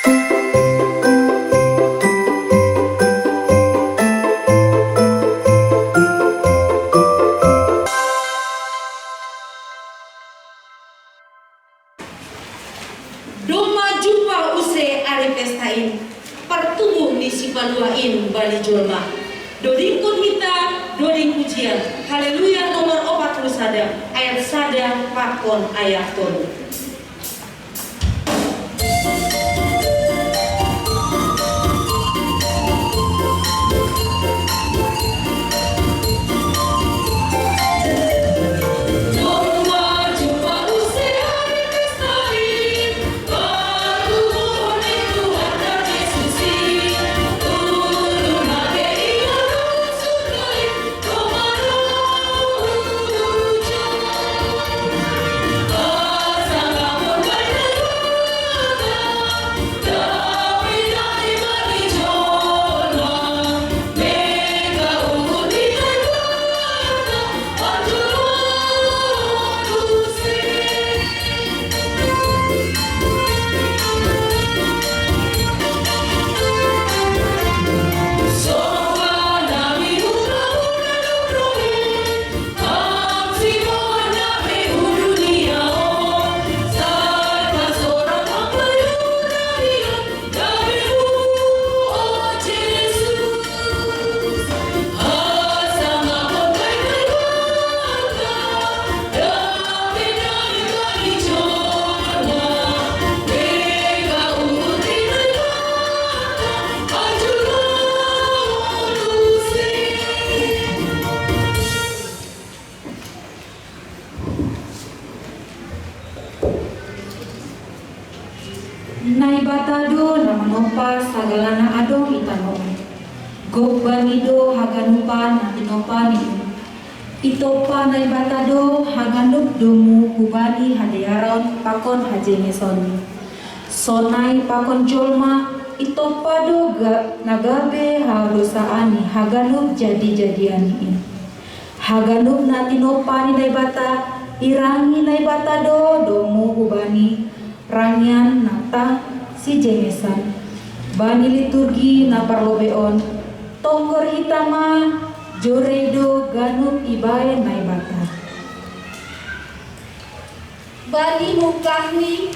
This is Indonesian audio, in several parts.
Doma jumpa use are pestain pertumbuh di sipaduain bali jolma dodingkun hita doding pujian haleluya nomor 41 ayat sada pakon ayat tolu. Nai batado namanopa sagalana adong itano. Gok banido haganupan natinopa ni. Itopa nai batado haganuk domu hubani hadearon pakon hajengeson. Sonai pakon jolma itopa do nagabe harusaani haganuk jadi-jadiani. Haganuk natinopa ni nai bata irangi nai batado domu hubani rangian nata si jengesan bani liturgi na parlobeon tonggor hitama joredo ganuk ibae naibata bani mukahni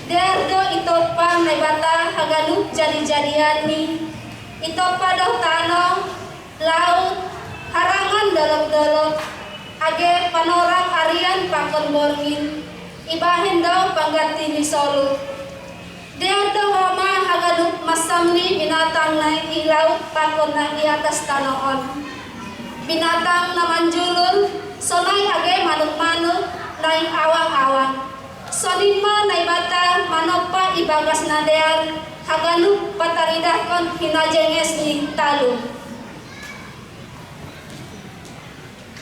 derdo itopa naibata haganuk jadi-jadiani itopa doh tanong laut harangan dolok-dolok age panorang arian pakon borngin ibahin daw pangganti ni solo. Dia daw hama hagaduk masamni binatang na ilaw pakon na di atas tanoon. Binatang na manjulun, sonay age manuk-manuk naing awang-awang. Sonima na ibata manopa ibagas na dean haganuk pataridah kon hinajenges ni talu.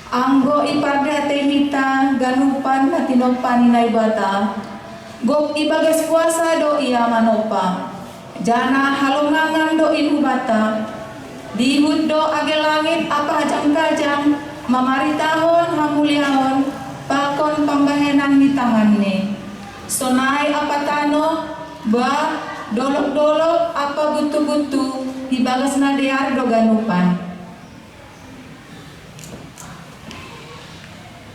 Anggo iparda temita ganupan natinopan nai bata gok ibagas puasa do ia manopa jana halongangan do inubata dihud do age langit apa ajang-kajang mamaritahon hamuliahon pakon pambahenan ni tanganne sonai apa tano ba dolok-dolok apa butu-butu ibagas nadear do ganupan.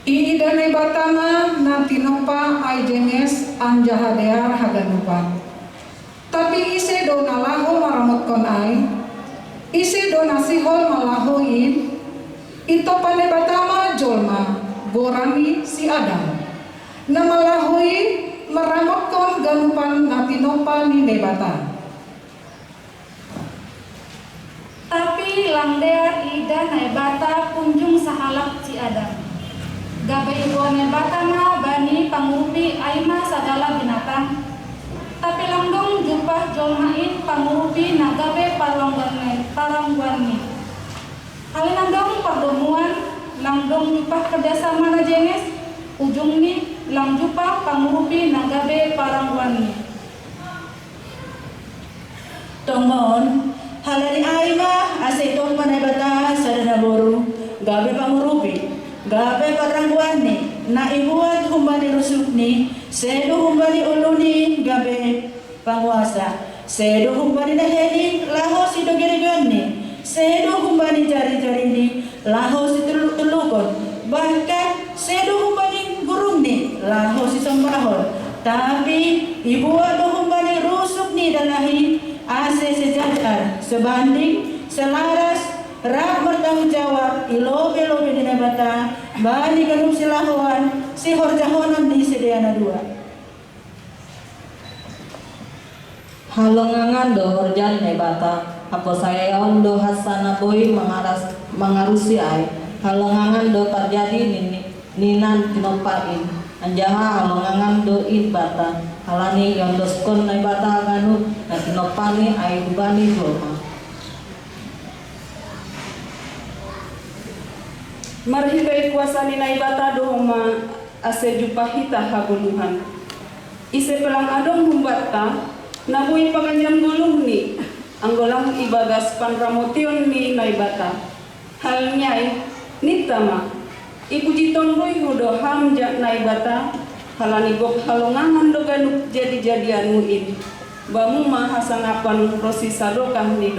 Iidane batama natinopa ay jenges anjahadear haganupan. Tapi ise do nalaho maramot kon ay, ise do nasihol malahoin, ito pane batama jolma, borani si Adam. Na malahoin maramot kon ganupan natinopa ni nebata. Tapi langdear ida naibata kunjung sahalak si Adam. Gabe ibuane batana bani pangurupi aima sadala binatang. Tapi langdong jupah jolmain pangurupi nagabe parangguani. Alinandong perdomuan langdong jupah kerjasama na jenges ujung ni lang jupah pangurupi nagabe parangguani. Tongon halani aima asetong panay-bata sa danaboru gabe pangurupi. Gabe parangguani na ibuat humbani rusukni sedo humbani uluni gabe panguasa Sedo humbani na hedi laho si do gere-gere. Sedo humbani jari-jari ni laho si tulukon. Bahkan sedo humbani gurung ni laho si sembahon. Tapi ibu do humbani rusuk ni dalahi ase sejajar sebanding selaras rak bertanggung jawab ilobe-lobe di nabata bani kanum silahuan si horjahonan di sediana dua. Halongangan do horjan nebata apo saya do hasana boy mengarusi ai halongangan do terjadi ninan tinopain anjaha halongangan do in bata halani yondoskon nebata ganu na tinopani ai bani joma. Marhibai kuasa ni naibata dohoma ase jupahita habuluhan. Ise pelang adong humbata nabui paganjam gulung ni anggolang ibagas panramotion ni naibata. Hal nyai nitama ipuji tongboy hudo hamja naibata halani gok halongangan do ganuk jadi-jadian muin. Bamu ma hasangapan prosisa dokah ni.